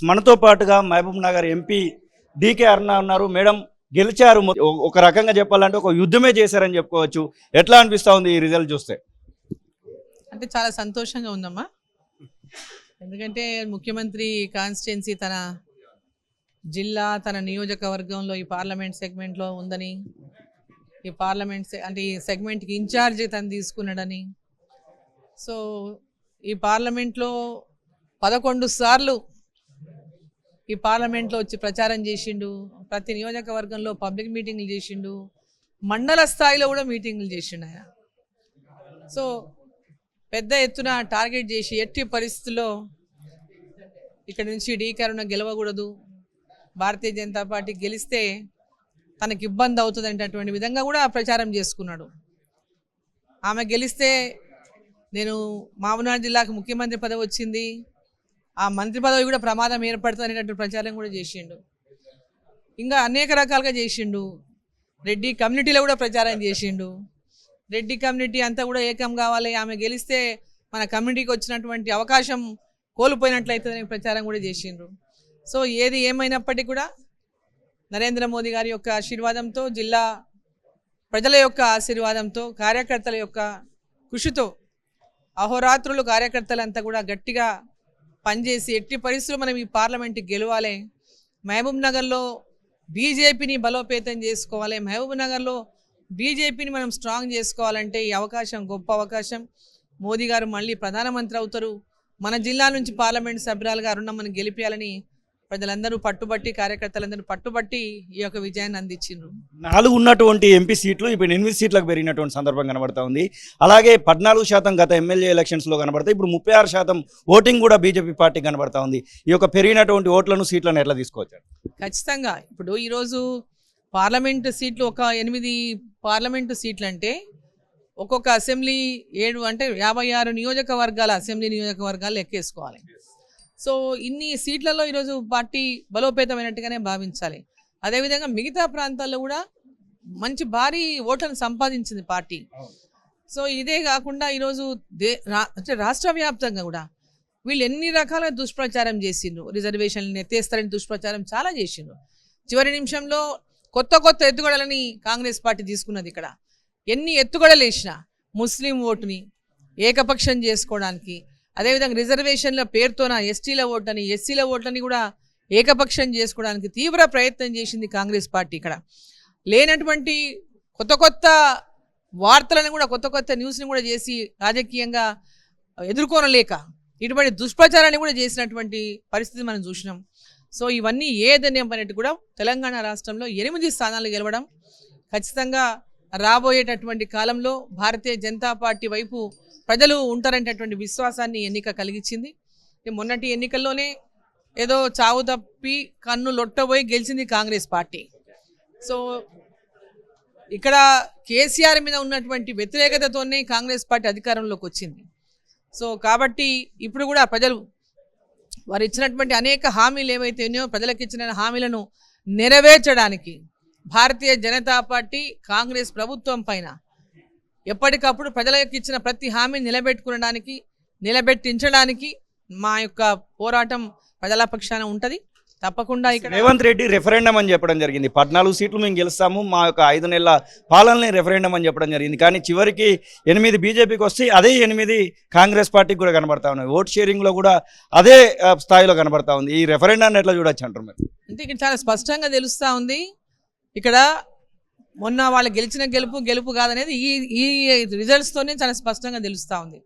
మనతో పాటుగా Mahabub Nagar MP DK అరుణ ఉన్నారు. మేడం గెలిచారు, ఒక రకంగా చెప్పాలంటే ఒక యుద్ధమే చేశారని చెప్పుకోవచ్చు. ఎట్లా అనిపిస్తా ఉంది ఈ రిజల్ట్ చూస్తే? అంటే చాలా సంతోషంగా ఉందమ్మా. ఎందుకంటే ముఖ్యమంత్రి కాన్స్టిట్యున్సీ తన జిల్లా తన నియోజకవర్గంలో ఈ పార్లమెంట్ సెగ్మెంట్లో ఉందని, ఈ పార్లమెంట్ అంటే ఈ సెగ్మెంట్కి ఇన్ఛార్జ్ తను తీసుకున్నాడని, సో ఈ పార్లమెంట్లో 11 సార్లు ఈ పార్లమెంట్లో వచ్చి ప్రచారం చేసిండు. ప్రతి నియోజకవర్గంలో పబ్లిక్ మీటింగ్లు చేసిండు, మండల స్థాయిలో కూడా మీటింగ్లు చేసిండు ఆయన. సో పెద్ద ఎత్తున టార్గెట్ చేసి ఎట్టి పరిస్థితుల్లో ఇక్కడ నుంచి డీకే అరుణ గెలవకూడదు, భారతీయ జనతా పార్టీ గెలిస్తే తనకి ఇబ్బంది అవుతుంది అనేటటువంటి విధంగా కూడా ప్రచారం చేసుకున్నాడు. ఆమె గెలిస్తే నేను మహబూబ్నగర్ జిల్లాకు ముఖ్యమంత్రి పదవి వచ్చింది, ఆ మంత్రి పదవి కూడా ప్రమాదం ఏర్పడుతుంది అనేటటువంటి ప్రచారం కూడా చేసిండు. ఇంకా అనేక రకాలుగా చేసిండు. రెడ్డి కమ్యూనిటీలో కూడా ప్రచారం చేసిండు. రెడ్డి కమ్యూనిటీ అంతా కూడా ఏకం కావాలి, ఆమె గెలిస్తే మన కమ్యూనిటీకి వచ్చినటువంటి అవకాశం కోల్పోయినట్లయితుందని ప్రచారం కూడా చేసిండ్రు. సో ఏది ఏమైనప్పటికీ కూడా నరేంద్ర మోదీ గారి యొక్క ఆశీర్వాదంతో, జిల్లా ప్రజల యొక్క ఆశీర్వాదంతో, కార్యకర్తల యొక్క కృషితో అహోరాత్రులు కార్యకర్తలంతా కూడా గట్టిగా పనిచేసి ఎట్టి పరిస్థితులు మనం ఈ పార్లమెంట్కి గెలవాలి, మహబూబ్ నగర్లో బీజేపీని బలోపేతం చేసుకోవాలి, మహబూబ్ నగర్లో బీజేపీని మనం స్ట్రాంగ్ చేసుకోవాలంటే ఈ అవకాశం గొప్ప అవకాశం. మోదీ గారు మళ్ళీ ప్రధానమంత్రి అవుతారు, మన జిల్లా నుంచి పార్లమెంట్ సభ్యురాలుగా అరుణమ్మని గెలిపించాలని ప్రజలందరూ పట్టుబట్టి, కార్యకర్తలందరూ పట్టుబట్టి ఈ యొక్క విజయాన్ని అందించిండ్రు. 4 ఉన్నటువంటి ఎంపీ సీట్లు ఇప్పుడు 8 సీట్లకు పెరిగినటువంటి సందర్భం కనబడతా ఉంది. అలాగే 14% గత ఎమ్మెల్యే ఎలక్షన్స్లో కనబడతాయి. ఇప్పుడు 36% ఓటింగ్ కూడా బీజేపీ పార్టీ కనబడతా ఉంది. ఈ యొక్క పెరిగినటువంటి ఓట్లను, సీట్లను ఎట్లా తీసుకోవచ్చు? ఖచ్చితంగా ఇప్పుడు ఈరోజు పార్లమెంటు సీట్లు ఒక 8 పార్లమెంటు సీట్లు అంటే ఒక్కొక్క అసెంబ్లీ 7 అంటే 56 నియోజకవర్గాల అసెంబ్లీ నియోజకవర్గాలు లెక్కేసుకోవాలి. సో ఇన్ని సీట్లలో ఈరోజు పార్టీ బలోపేతమైనట్టుగానే భావించాలి. అదేవిధంగా మిగతా ప్రాంతాల్లో కూడా మంచి భారీ ఓట్లను సంపాదించింది పార్టీ. సో ఇదే కాకుండా ఈరోజు అంటే రాష్ట్ర వ్యాప్తంగా కూడా వీళ్ళు ఎన్ని రకాల దుష్ప్రచారం చేసిండ్రు, రిజర్వేషన్లు ఎత్తేస్తారని దుష్ప్రచారం చాలా చేసిండ్రు. చివరి నిమిషంలో కొత్త ఎత్తుగడలని కాంగ్రెస్ పార్టీ తీసుకున్నది. ఇక్కడ ఎన్ని ఎత్తుగడలు వేసినా ముస్లిం ఓటుని ఏకపక్షం చేసుకోవడానికి, అదేవిధంగా రిజర్వేషన్ల పేరుతోన ఎస్టీల ఓట్లని, ఎస్సీల ఓట్లని కూడా ఏకపక్షం చేసుకోవడానికి తీవ్ర ప్రయత్నం చేసింది కాంగ్రెస్ పార్టీ. ఇక్కడ లేనటువంటి కొత్త వార్తలను కూడా, కొత్త న్యూస్ని కూడా చేసి రాజకీయంగా ఎదుర్కోనలేక ఇటువంటి దుష్ప్రచారాన్ని కూడా చేసినటువంటి పరిస్థితి మనం చూసినాం. సో ఇవన్నీ ఏదనే పనేటి కూడా తెలంగాణ రాష్ట్రంలో 8 స్థానాలు గెలవడం ఖచ్చితంగా రాబోయేటటువంటి కాలంలో భారతీయ జనతా పార్టీ వైపు ప్రజలు ఉంటారనేటటువంటి విశ్వాసాన్ని ఎన్నిక కలిగించింది. మొన్నటి ఎన్నికల్లోనే ఏదో చావు తప్పి కన్ను లొట్టబోయి గెలిచింది కాంగ్రెస్ పార్టీ. సో ఇక్కడ కేసీఆర్ మీద ఉన్నటువంటి వ్యతిరేకతతోనే కాంగ్రెస్ పార్టీ అధికారంలోకి వచ్చింది. సో కాబట్టి ఇప్పుడు కూడా ప్రజలు వారు ఇచ్చినటువంటి అనేక హామీలు ఏవైతే ఉన్నాయో ప్రజలకు ఇచ్చిన హామీలను నెరవేర్చడానికి భారతీయ జనతా పార్టీ కాంగ్రెస్ ప్రభుత్వం పైన ఎప్పటికప్పుడు ప్రజలకు ఇచ్చిన ప్రతి హామీని నిలబెట్టించడానికి మా యొక్క పోరాటం ప్రజల పక్షాన ఉంటుంది. తప్పకుండా ఇక్కడ రేవంత్ రెడ్డి రెఫరెండం అని చెప్పడం జరిగింది. 14 సీట్లు మేము గెలుస్తాము, మా యొక్క 5 నెలల పాలనని రెఫరెండం అని చెప్పడం జరిగింది. కానీ చివరికి 8 బీజేపీకి వస్తే అదే 8 కాంగ్రెస్ పార్టీకి కూడా కనబడతా ఉన్నాయి. ఓట్ షేరింగ్లో కూడా అదే స్థాయిలో కనబడతా ఉంది. ఈ రెఫరెండాన్ని ఎట్లా చూడొచ్చు అంటారు మీరు? అంటే ఇక్కడ చాలా స్పష్టంగా తెలుస్తూ ఉంది. ఇక్కడ మొన్న వాళ్ళు గెలిచిన గెలుపు కాదనేది ఈ రిజల్ట్స్తోనే చాలా స్పష్టంగా తెలుస్తూ ఉంది.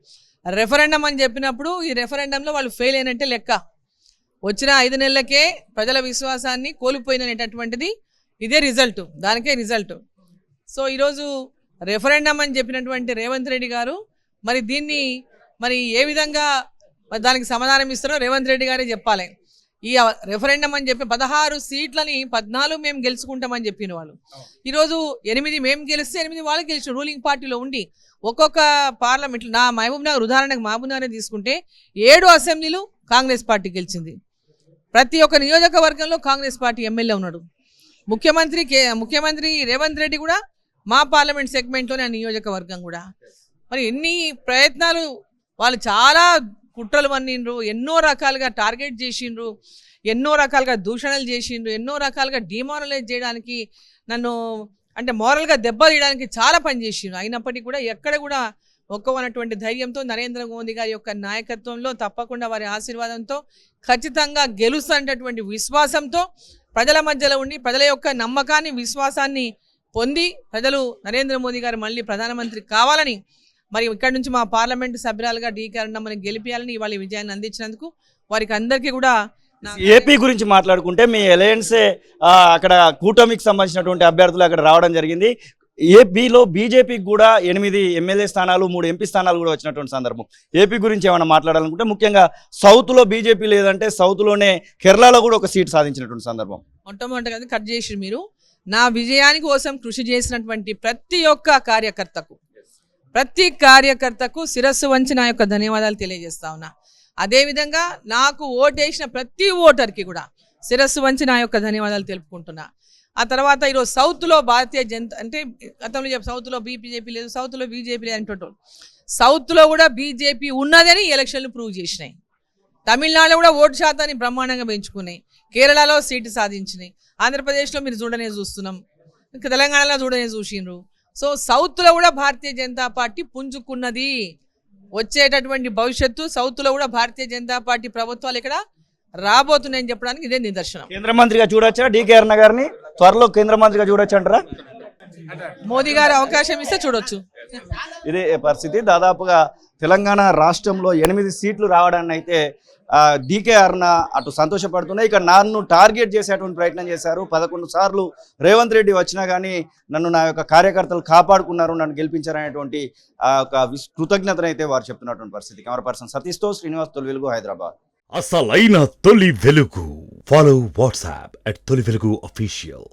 రెఫరెండం అని చెప్పినప్పుడు ఈ రెఫరెండంలో వాళ్ళు ఫెయిల్ అయినట్టే లెక్క. వచ్చిన 5 నెలలకే ప్రజల విశ్వాసాన్ని కోల్పోయినటువంటిది ఇదే రిజల్ట్, దానికే రిజల్ట్. సో ఈరోజు రెఫరెండం అని చెప్పినటువంటి రేవంత్ రెడ్డి గారు మరి దీన్ని మరి ఏ విధంగా దానికి సమాధానం ఇస్తారో రేవంత్ రెడ్డి గారే చెప్పాలి. ఈ రెఫరెండం అని చెప్పి 16 సీట్లని 14 మేము గెలుచుకుంటామని చెప్పిన వాళ్ళు ఈరోజు 8 మేము గెలిస్తే 8 వాళ్ళు గెలిచిన రూలింగ్ పార్టీలో ఉండి ఒక్కొక్క పార్లమెంట్ నా మహబూబ్ నగర్ ఉదాహరణకు మహబూబ్ నగర్ తీసుకుంటే 7 అసెంబ్లీలు కాంగ్రెస్ పార్టీ గెలిచింది. ప్రతి ఒక్క నియోజకవర్గంలో కాంగ్రెస్ పార్టీ ఎమ్మెల్యే ఉన్నాడు. ముఖ్యమంత్రి రేవంత్ రెడ్డి కూడా మా పార్లమెంట్ సెగ్మెంట్లోనే ఆ నియోజకవర్గం కూడా. మరి ఎన్ని ప్రయత్నాలు వాళ్ళు చాలా కుట్రలు పన్నిండ్రు, ఎన్నో రకాలుగా టార్గెట్ చేసిండ్రు, ఎన్నో రకాలుగా దూషణలు చేసిండ్రు, ఎన్నో రకాలుగా డిమారలైజ్ చేయడానికి, నన్ను అంటే మోరల్గా దెబ్బ తీయడానికి చాలా పని చేసిండ్రు. అయినప్పటికీ కూడా ఎక్కడ కూడా ఒక్కవనటువంటి ధైర్యంతో నరేంద్ర మోదీ గారి యొక్క నాయకత్వంలో తప్పకుండా వారి ఆశీర్వాదంతో ఖచ్చితంగా గెలుస్తున్నటువంటి విశ్వాసంతో ప్రజల మధ్యలో ఉండి ప్రజల యొక్క నమ్మకాన్ని, విశ్వాసాన్ని పొంది ప్రజలు నరేంద్ర మోదీ గారు మళ్ళీ ప్రధానమంత్రి కావాలని, మరి ఇక్కడ నుంచి మా పార్లమెంటు సభ్యురాలుగా డీకే అరుణమ్మని గెలిపించాలని ఇవాళ ఈ విజయాన్ని అందించినందుకు వారికి అందరికీ కూడా ఏపీ గురించి మాట్లాడుకుంటే మీ అలయన్సే అక్కడ కూటమికి సంబంధించినటువంటి అభ్యర్థులు అక్కడ రావడం జరిగింది. ఏపీలో బీజేపీకి కూడా 8 ఎమ్మెల్యే స్థానాలు 3 ఎంపీ స్థానాలు కూడా వచ్చినటువంటి సందర్భం. ఏపీ గురించి ఏమైనా మాట్లాడాలనుకుంటే ముఖ్యంగా సౌత్లో బీజేపీ లేదంటే సౌత్లోనే కేరళలో కూడా ఒక సీట్ సాధించినటువంటి సందర్భం. మొట్టమొదటిగా కట్ చేసి మీరు నా విజయానికి కోసం కృషి చేసినటువంటి ప్రతి కార్యకర్తకు శిరస్సు వంచి నా యొక్క ధన్యవాదాలు తెలియజేస్తా ఉన్నా. అదేవిధంగా నాకు ఓటేసిన ప్రతి ఓటర్కి కూడా శిరస్సు వంచి నా యొక్క ధన్యవాదాలు తెలుపుకుంటున్నా. ఆ తర్వాత ఈరోజు సౌత్లో భారతీయ జనతా అంటే గతంలో సౌత్లో బీజేపీ లేదు, సౌత్లో బీజేపీ లేదు అంటుంటారు. సౌత్లో కూడా బీజేపీ ఉన్నదని ఎలక్షన్లు ప్రూవ్ చేసినాయి. తమిళనాడులో కూడా ఓటు శాతాన్ని బ్రహ్మాండంగా పెంచుకున్నాయి. కేరళలో సీటు సాధించినాయి. ఆంధ్రప్రదేశ్లో మీరు చూస్తున్నాం, ఇంకా తెలంగాణలో చూసిండ్రు. సో సౌత్లో కూడా భారతీయ జనతా పార్టీ పుంజుకున్నది. వచ్చేటటువంటి భవిష్యత్తు సౌత్లో కూడా భారతీయ జనతా పార్టీ ప్రభుత్వాలు ఇక్కడ రాబోతున్నాయని చెప్పడానికి ఇదే నిదర్శనం. కేంద్ర మంత్రిగా చూడొచ్చా డీకే అరుణ గారిని? త్వరలో కేంద్ర మంత్రిగా చూడొచ్చు అంటారా? మోదీ గారు అవకాశం ఇస్తే చూడొచ్చు. ఇదే పరిస్థితి. దాదాపుగా తెలంగాణ రాష్ట్రంలో 8 సీట్లు రావడాన్ని అయితే డీకే అరుణ అటు సంతోషపడుతున్నాయి. ఇక నన్ను టార్గెట్ చేసేటువంటి ప్రయత్నం చేశారు. 11 సార్లు రేవంత్ రెడ్డి వచ్చినా కానీ నన్ను నా యొక్క కార్యకర్తలు కాపాడుకున్నారు, నన్ను గెలిపించారనేటువంటి ఒక కృతజ్ఞతను అయితే వారు చెప్తున్నటువంటి పరిస్థితి. కెమెరా పర్సన్ సతీష్తో శ్రీనివాస్, తొలి వెలుగు, హైదరాబాద్. అసలైన తొలి వెలుగు. ఫాలో వాట్సాప్ @తొలి వెలుగు అఫీషియల్.